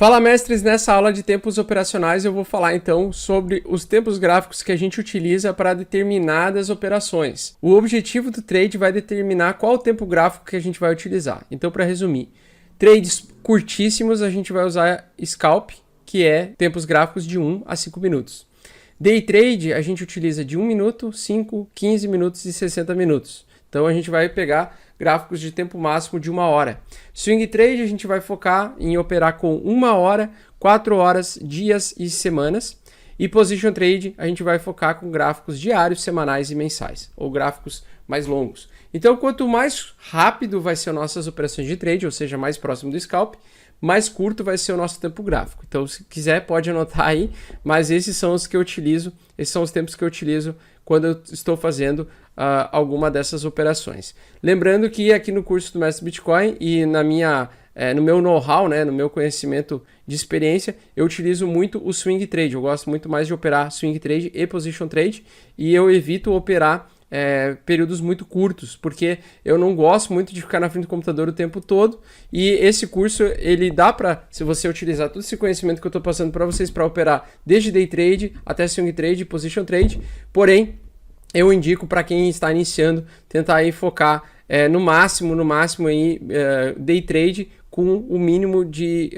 Fala, mestres! Nessa aula de tempos operacionais eu vou falar então sobre os tempos gráficos que a gente utiliza para determinadas operações. O objetivo do trade vai determinar qual o tempo gráfico que a gente vai utilizar. Então, para resumir, trades curtíssimos a gente vai usar Scalp, que é tempos gráficos de 1 a 5 minutos. Day trade a gente utiliza de 1 minuto, 5, 15 minutos e 60 minutos. Então a gente vai pegar gráficos de tempo máximo de 1 hora. Swing trade a gente vai focar em operar com 1 hora, 4 horas, dias e semanas. E position trade a gente vai focar com gráficos diários, semanais e mensais, ou gráficos mais longos. Então quanto mais rápido vai ser as nossas operações de trade, ou seja, mais próximo do scalp, mais curto vai ser o nosso tempo gráfico. Então se quiser pode anotar aí, mas esses são os que eu utilizo, esses são os tempos que eu utilizo quando eu estou fazendo alguma dessas operações. Lembrando que aqui no curso do Mestre Bitcoin e no meu know-how, né, no meu conhecimento de experiência, eu utilizo muito o swing trade. Eu gosto muito mais de operar swing trade e position trade e eu evito operar períodos muito curtos, porque eu não gosto muito de ficar na frente do computador o tempo todo, e esse curso ele dá para, se você utilizar todo esse conhecimento que eu estou passando para vocês, para operar desde day trade até swing trade e position trade. Porém, eu indico para quem está iniciando tentar aí focar no máximo aí, day trade com o mínimo de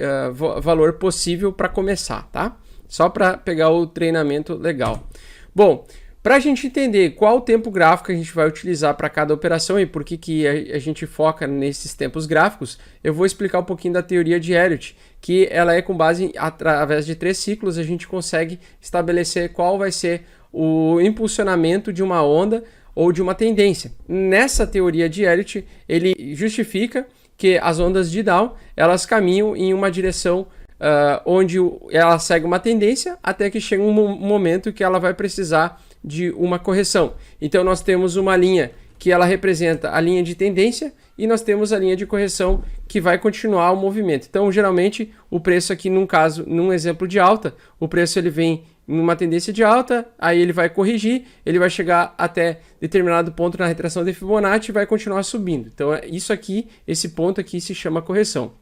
valor possível para começar, tá? Só para pegar o treinamento legal. Bom, para a gente entender qual o tempo gráfico a gente vai utilizar para cada operação e por que a gente foca nesses tempos gráficos, eu vou explicar um pouquinho da teoria de Elliott, que ela é com base através de 3 ciclos, a gente consegue estabelecer qual vai ser o impulsionamento de uma onda ou de uma tendência. Nessa teoria de Elliott, ele justifica que as ondas de Down, elas caminham em uma direção onde ela segue uma tendência até que chega um momento que ela vai precisar de uma correção. Então nós temos uma linha que ela representa a linha de tendência e nós temos a linha de correção que vai continuar o movimento. Então geralmente o preço aqui num exemplo de alta, o preço ele vem numa tendência de alta, aí ele vai corrigir, ele vai chegar até determinado ponto na retração de Fibonacci e vai continuar subindo. Então isso aqui, esse ponto aqui se chama correção.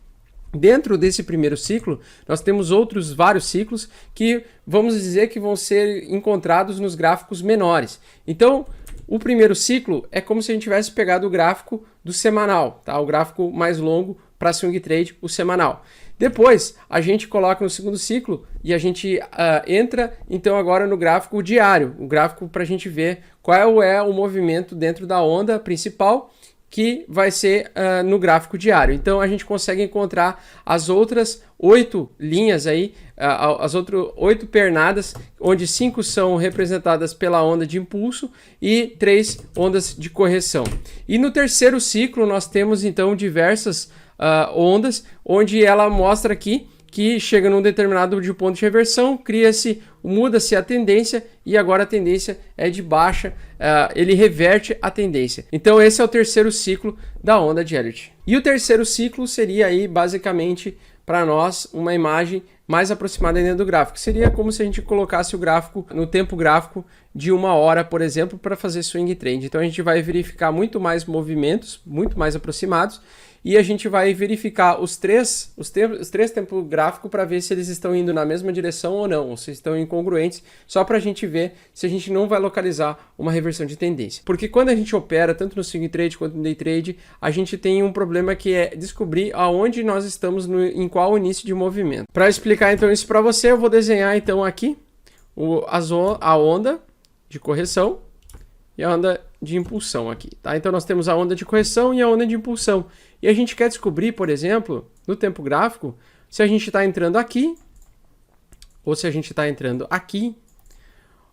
Dentro desse primeiro ciclo, nós temos outros vários ciclos que vamos dizer que vão ser encontrados nos gráficos menores. Então, o primeiro ciclo é como se a gente tivesse pegado o gráfico do semanal, tá? O gráfico mais longo para swing trade, o semanal. Depois, a gente coloca no segundo ciclo e a gente entra, então, agora no gráfico diário, o gráfico para a gente ver qual é o movimento dentro da onda principal, que vai ser no gráfico diário. Então a gente consegue encontrar as outras 8 linhas aí, as outras 8 pernadas, onde 5 são representadas pela onda de impulso e 3 ondas de correção. E no terceiro ciclo nós temos então diversas ondas, onde ela mostra aqui que chega num determinado ponto de reversão, muda-se a tendência e agora a tendência é de baixa, ele reverte a tendência. Então esse é o terceiro ciclo da onda de Elliott. E o terceiro ciclo seria aí basicamente para nós uma imagem mais aproximada dentro do gráfico. Seria como se a gente colocasse o gráfico no tempo gráfico de 1 hora, por exemplo, para fazer swing trade. Então a gente vai verificar muito mais movimentos, muito mais aproximados, e a gente vai verificar os três tempos gráficos para ver se eles estão indo na mesma direção ou não, ou se estão incongruentes, só para a gente ver se a gente não vai localizar uma reversão de tendência. Porque quando a gente opera, tanto no swing trade quanto no day trade, a gente tem um problema que é descobrir aonde nós estamos, em qual início de movimento. Para explicar então isso para você, eu vou desenhar então aqui a onda de correção e a onda de impulsão aqui, tá? Então nós temos a onda de correção e a onda de impulsão. E a gente quer descobrir, por exemplo, no tempo gráfico, se a gente está entrando aqui, ou se a gente está entrando aqui,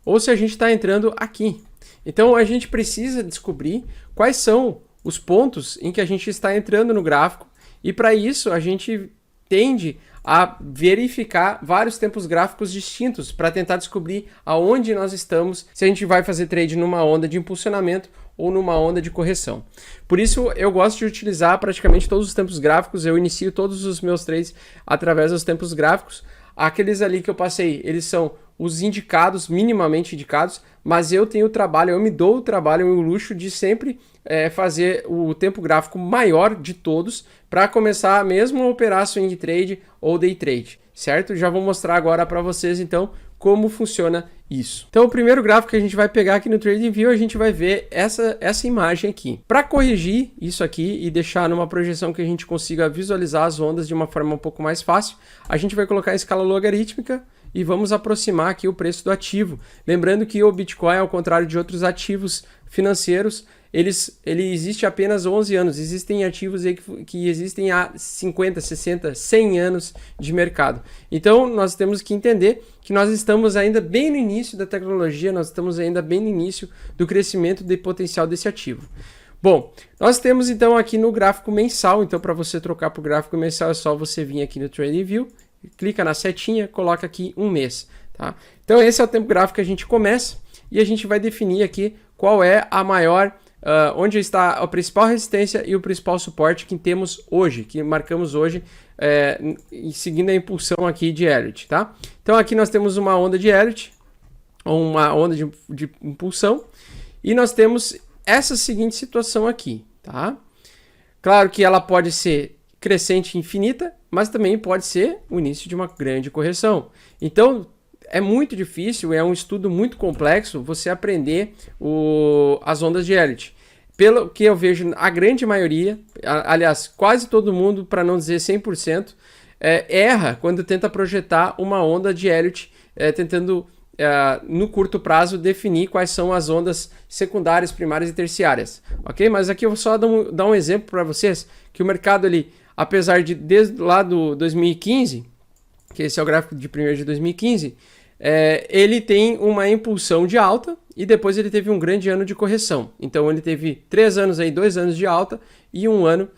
ou se a gente está entrando aqui. Então a gente precisa descobrir quais são os pontos em que a gente está entrando no gráfico, e para isso a gente tende a verificar vários tempos gráficos distintos para tentar descobrir aonde nós estamos, se a gente vai fazer trade numa onda de impulsionamento ou numa onda de correção. Por isso eu gosto de utilizar praticamente todos os tempos gráficos, eu inicio todos os meus trades através dos tempos gráficos. Aqueles ali que eu passei, eles são os indicados, minimamente indicados, mas eu tenho o trabalho, eu me dou o trabalho e o luxo de sempre fazer o tempo gráfico maior de todos para começar mesmo a operar swing trade ou day trade, certo? Já vou mostrar agora para vocês então como funciona isso. Então o primeiro gráfico que a gente vai pegar aqui no TradingView, a gente vai ver essa imagem aqui. Para corrigir isso aqui e deixar numa projeção que a gente consiga visualizar as ondas de uma forma um pouco mais fácil, a gente vai colocar a escala logarítmica e vamos aproximar aqui o preço do ativo. Lembrando que o Bitcoin, ao contrário de outros ativos financeiros, ele existe há apenas 11 anos. Existem ativos aí que existem há 50, 60, 100 anos de mercado. Então, nós temos que entender que nós estamos ainda bem no início da tecnologia, nós estamos ainda bem no início do crescimento de potencial desse ativo. Bom, nós temos então aqui no gráfico mensal, então para você trocar para o gráfico mensal é só você vir aqui no TradingView, clica na setinha, coloca aqui um mês. Tá? Então esse é o tempo gráfico que a gente começa e a gente vai definir aqui qual é a maior, onde está a principal resistência e o principal suporte que temos hoje, que marcamos hoje, seguindo a impulsão aqui de Elliott. Tá? Então aqui nós temos uma onda de Elliott, uma onda de impulsão, e nós temos essa seguinte situação aqui. Tá? Claro que ela pode ser crescente infinita, mas também pode ser o início de uma grande correção. Então, é muito difícil, é um estudo muito complexo você aprender as ondas de Elliott. Pelo que eu vejo, a grande maioria, aliás, quase todo mundo, para não dizer 100%, erra quando tenta projetar uma onda de Elliott, tentando, no curto prazo, definir quais são as ondas secundárias, primárias e terciárias. Ok? Mas aqui eu vou só dar um exemplo para vocês, que o mercado, apesar de desde lá do 2015, que esse é o gráfico de 1º de 2015, ele tem uma impulsão de alta e depois ele teve um grande ano de correção. Então ele teve 3 anos aí, 2 anos de alta e 1 ano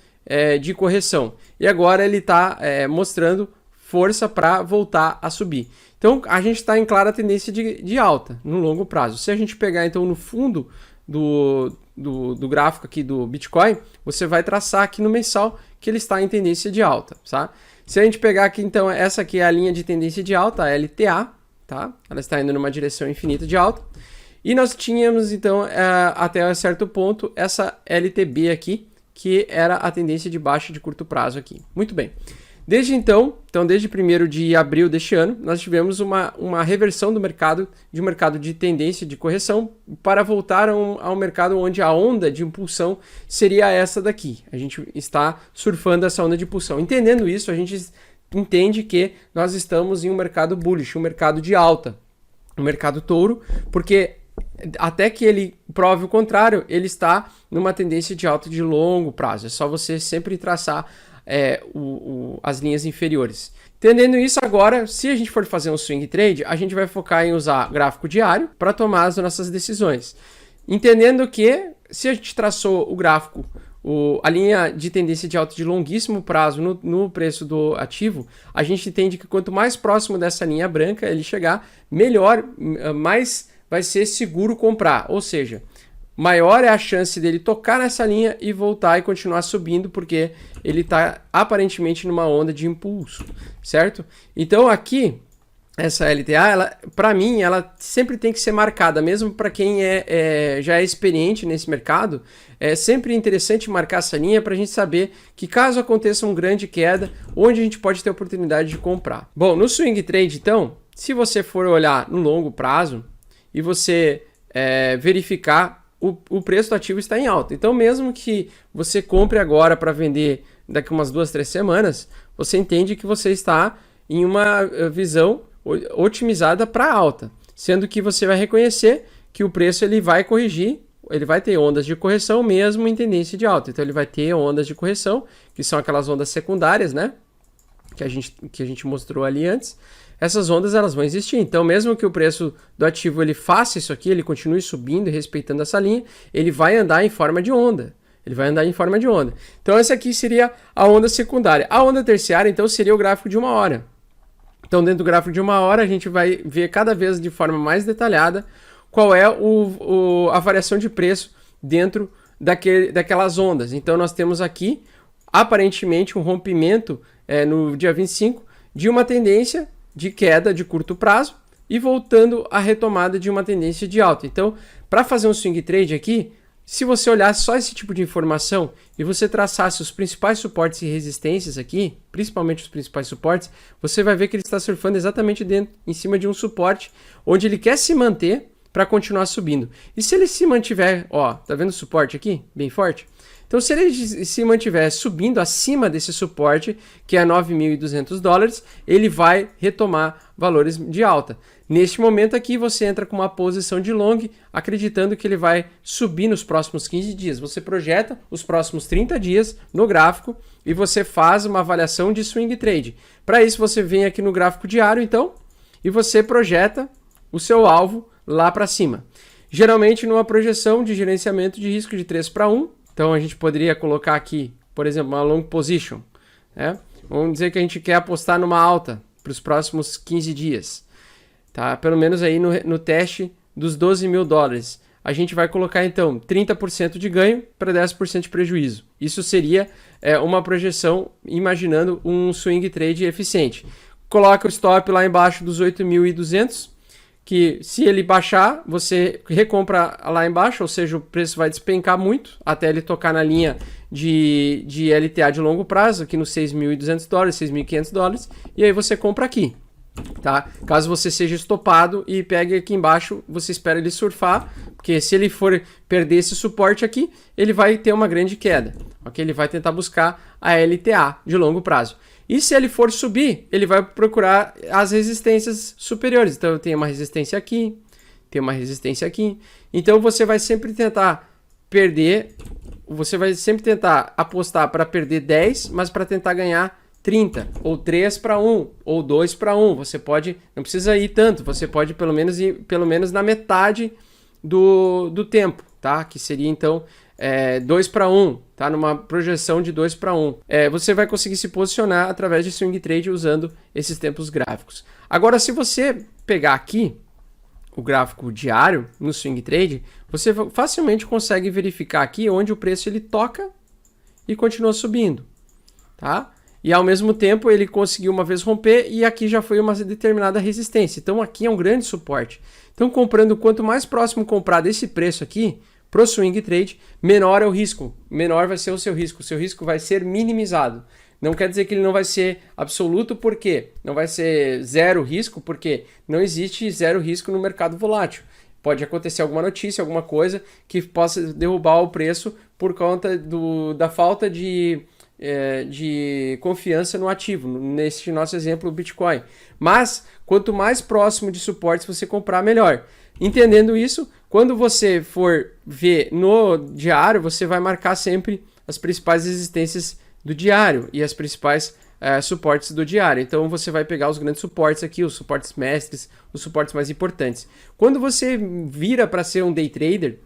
de correção. E agora ele está mostrando força para voltar a subir. Então a gente está em clara tendência de alta no longo prazo. Se a gente pegar então no fundo do gráfico aqui do Bitcoin, você vai traçar aqui no mensal que ele está em tendência de alta, tá? Se a gente pegar aqui então, essa aqui é a linha de tendência de alta, a LTA, tá? Ela está indo numa direção infinita de alta. E nós tínhamos então, até um certo ponto, essa LTB aqui, que era a tendência de baixa de curto prazo aqui. Muito bem. Desde então, desde 1º de abril deste ano, nós tivemos uma reversão do mercado, de um mercado de tendência de correção, para voltar ao mercado onde a onda de impulsão seria essa daqui. A gente está surfando essa onda de impulsão. Entendendo isso, a gente entende que nós estamos em um mercado bullish, um mercado de alta, um mercado touro, porque até que ele prove o contrário, ele está numa tendência de alta de longo prazo. É só você sempre traçar as linhas inferiores. Entendendo isso agora, se a gente for fazer um swing trade, a gente vai focar em usar gráfico diário para tomar as nossas decisões. Entendendo que se a gente traçou o gráfico, a linha de tendência de alta de longuíssimo prazo no preço do ativo, a gente entende que quanto mais próximo dessa linha branca ele chegar, melhor, mais vai ser seguro comprar. Ou seja, maior é a chance dele tocar nessa linha e voltar e continuar subindo, porque ele está aparentemente numa onda de impulso, certo? Então aqui, essa LTA, para mim, ela sempre tem que ser marcada, mesmo para quem já é experiente nesse mercado, é sempre interessante marcar essa linha para a gente saber que caso aconteça uma grande queda, onde a gente pode ter oportunidade de comprar. Bom, no swing trade, então, se você for olhar no longo prazo e você verificar o preço do ativo está em alta. Então, mesmo que você compre agora para vender daqui umas 2, 3 semanas, você entende que você está em uma visão otimizada para alta, sendo que você vai reconhecer que o preço ele vai corrigir, ele vai ter ondas de correção mesmo em tendência de alta. Então, ele vai ter ondas de correção, que são aquelas ondas secundárias, né? Que a gente mostrou ali antes. Essas ondas elas vão existir, então mesmo que o preço do ativo ele faça isso aqui, ele continue subindo e respeitando essa linha, ele vai andar em forma de onda. Então essa aqui seria a onda secundária. A onda terciária então seria o gráfico de 1 hora. Então dentro do gráfico de 1 hora a gente vai ver cada vez de forma mais detalhada qual é a variação de preço dentro daquelas ondas. Então nós temos aqui aparentemente um rompimento no dia 25 de uma tendência de queda de curto prazo e voltando à retomada de uma tendência de alta. Então, para fazer um swing trade aqui, se você olhar só esse tipo de informação e você traçasse os principais suportes e resistências aqui, principalmente os principais suportes, você vai ver que ele está surfando exatamente em cima de um suporte onde ele quer se manter para continuar subindo. E se ele se mantiver, ó, tá vendo o suporte aqui? Bem forte? Então, se ele se mantiver subindo acima desse suporte, que é 9.200 dólares, ele vai retomar valores de alta. Neste momento aqui, você entra com uma posição de long, acreditando que ele vai subir nos próximos 15 dias. Você projeta os próximos 30 dias no gráfico e você faz uma avaliação de swing trade. Para isso, você vem aqui no gráfico diário, então, e você projeta o seu alvo lá para cima. Geralmente, numa projeção de gerenciamento de risco de 3:1, então a gente poderia colocar aqui, por exemplo, uma long position, né? Vamos dizer que a gente quer apostar numa alta para os próximos 15 dias, tá? Pelo menos aí no teste dos 12 mil dólares. A gente vai colocar então 30% de ganho para 10% de prejuízo. Isso seria uma projeção imaginando um swing trade eficiente. Coloca o stop lá embaixo dos 8.200, que se ele baixar, você recompra lá embaixo, ou seja, o preço vai despencar muito até ele tocar na linha de LTA de longo prazo, aqui nos 6.200 dólares, 6.500 dólares, e aí você compra aqui, tá? Caso você seja estopado e pegue aqui embaixo, você espera ele surfar, porque se ele for perder esse suporte aqui, ele vai ter uma grande queda, ok? Ele vai tentar buscar a LTA de longo prazo. E se ele for subir, ele vai procurar as resistências superiores. Então, eu tenho uma resistência aqui, tem uma resistência aqui. Então, você vai sempre tentar apostar para perder 10, mas para tentar ganhar 30, ou 3:1, ou 2:1. Você pode, não precisa ir tanto, você pode pelo menos ir na metade do tempo, tá? Que seria, então, 2:1, tá? Numa projeção de 2:1. Você vai conseguir se posicionar através de swing trade usando esses tempos gráficos. Agora, se você pegar aqui o gráfico diário no swing trade, você facilmente consegue verificar aqui onde o preço ele toca e continua subindo, tá? E ao mesmo tempo ele conseguiu uma vez romper e aqui já foi uma determinada resistência. Então aqui é um grande suporte. Então comprando, quanto mais próximo comprar desse preço aqui, pro swing trade, menor é o risco, menor vai ser o seu risco vai ser minimizado. Não quer dizer que ele não vai ser absoluto, porque não vai ser zero risco, porque não existe zero risco no mercado volátil. Pode acontecer alguma notícia, alguma coisa que possa derrubar o preço por conta da falta de confiança no ativo, neste nosso exemplo, o Bitcoin. Mas, quanto mais próximo de suportes você comprar, melhor. Entendendo isso, quando você for ver no diário, você vai marcar sempre as principais resistências do diário e as principais suportes do diário. Então você vai pegar os grandes suportes aqui, os suportes mestres, os suportes mais importantes. Quando você vira para ser um day trader,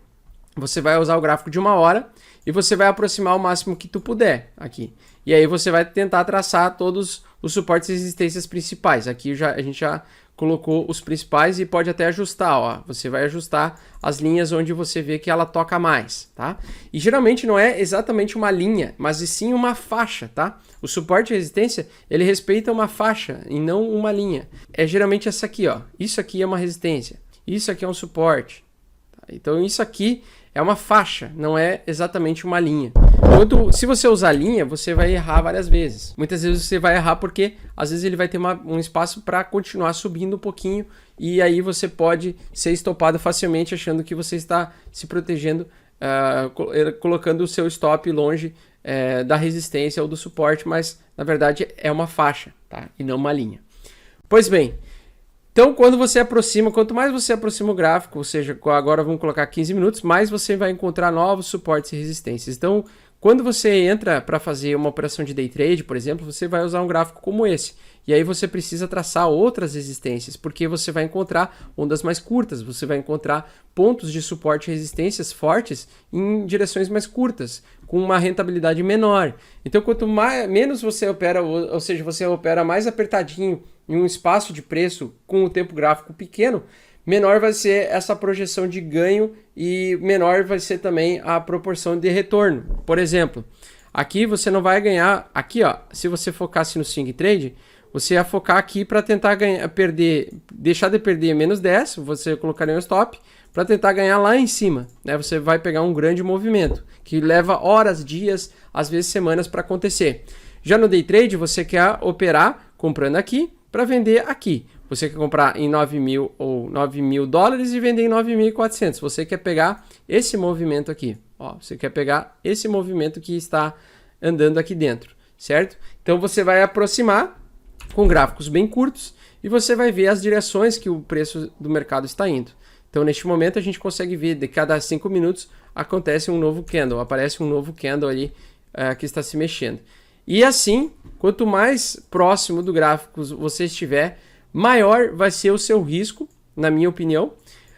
você vai usar o gráfico de 1 hora e você vai aproximar o máximo que tu puder aqui. E aí você vai tentar traçar todos os suportes e resistências principais. Aqui a gente já colocou os principais e pode até ajustar, ó. Você vai ajustar as linhas onde você vê que ela toca mais, tá? E geralmente não é exatamente uma linha, mas e sim uma faixa, tá? O suporte e resistência, ele respeita uma faixa e não uma linha. É geralmente essa aqui, ó. Isso aqui é uma resistência. Isso aqui é um suporte. Tá? Então isso aqui é uma faixa, não é exatamente uma linha. Se você usar linha, você vai errar várias vezes. Muitas vezes você vai errar porque às vezes ele vai ter um espaço para continuar subindo um pouquinho e aí você pode ser estopado facilmente achando que você está se protegendo, colocando o seu stop longe da resistência ou do suporte, mas na verdade é uma faixa, tá? E não uma linha. Pois bem, então, quanto mais você aproxima o gráfico, ou seja, agora vamos colocar 15 minutos, mais você vai encontrar novos suportes e resistências. Então, quando você entra para fazer uma operação de day trade, por exemplo, você vai usar um gráfico como esse. E aí você precisa traçar outras resistências, porque você vai encontrar ondas mais curtas, você vai encontrar pontos de suporte e resistências fortes em direções mais curtas, com uma rentabilidade menor. Então, quanto menos você opera, ou seja, você opera mais apertadinho em um espaço de preço com o tempo gráfico pequeno, menor vai ser essa projeção de ganho e menor vai ser também a proporção de retorno. Por exemplo, aqui você não vai ganhar, aqui ó, se você focasse no swing trade, você ia focar aqui para tentar deixar de perder menos 10, você colocaria um stop, para tentar ganhar lá em cima, né? Você vai pegar um grande movimento, que leva horas, dias, às vezes semanas para acontecer. Já no day trade, você quer operar comprando aqui para vender aqui. Você quer comprar em 9 mil ou 9 mil dólares e vender em 9.400. Você quer pegar esse movimento aqui. Ó, você quer pegar esse movimento que está andando aqui dentro, certo? Então você vai aproximar com gráficos bem curtos e você vai ver as direções que o preço do mercado está indo. Então neste momento a gente consegue ver de cada 5 minutos acontece um novo candle, aparece um novo candle ali que está se mexendo. E assim, quanto mais próximo do gráfico você estiver, maior vai ser o seu risco, na minha opinião,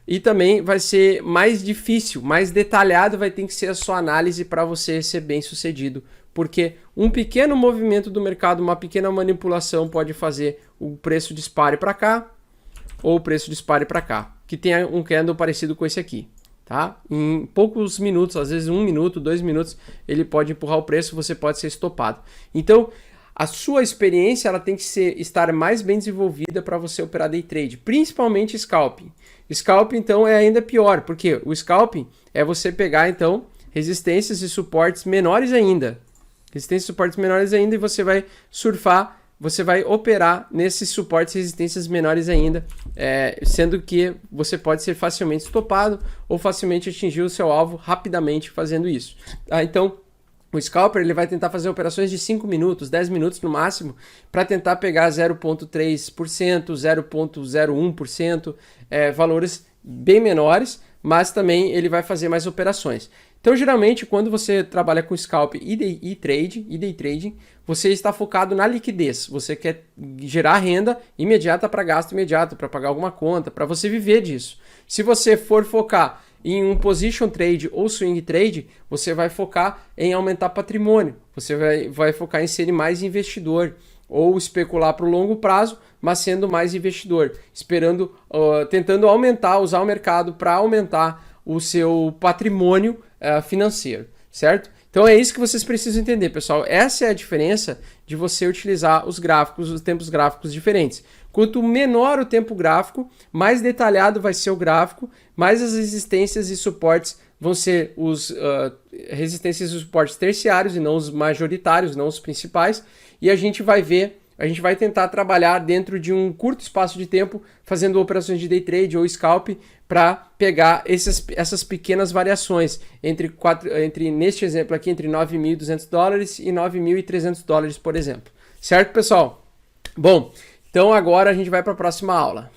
e também vai ser mais difícil, mais detalhado vai ter que ser a sua análise para você ser bem sucedido, porque um pequeno movimento do mercado, uma pequena manipulação pode fazer o preço dispare para cá ou o preço dispare para cá, que tenha um candle parecido com esse aqui. Tá? Em poucos minutos, às vezes 1 minuto, 2 minutos, ele pode empurrar o preço, você pode ser estopado. Então, a sua experiência ela tem que estar mais bem desenvolvida para você operar day trade, principalmente scalping. Scalping, então, é ainda pior, porque o scalping é você pegar, então, resistências e suportes menores ainda. Resistências e suportes menores ainda e você vai surfar, você vai operar nesses suportes e resistências menores ainda, sendo que você pode ser facilmente estopado ou facilmente atingir o seu alvo rapidamente fazendo isso. Então, o scalper ele vai tentar fazer operações de 5 minutos, 10 minutos no máximo, para tentar pegar 0,3%, 0,01%, valores bem menores, mas também ele vai fazer mais operações. Então, geralmente, quando você trabalha com scalp e day trading, você está focado na liquidez. Você quer gerar renda imediata para gasto imediato, para pagar alguma conta, para você viver disso. Se você for focar em um position trade ou swing trade, você vai focar em aumentar patrimônio. Você vai focar em ser mais investidor ou especular para o longo prazo, mas sendo mais investidor, tentando usar o mercado para aumentar o seu patrimônio financeiro, certo? Então é isso que vocês precisam entender, pessoal. Essa é a diferença de você utilizar os tempos gráficos diferentes. Quanto menor o tempo gráfico, mais detalhado vai ser o gráfico, mais as resistências e suportes vão ser os resistências e suportes terciários e não os majoritários, não os principais. E a gente vai tentar trabalhar dentro de um curto espaço de tempo, fazendo operações de day trade ou scalp para pegar essas pequenas variações neste exemplo aqui, entre 9.200 dólares e 9.300 dólares, por exemplo. Certo, pessoal? Bom, então agora a gente vai para a próxima aula.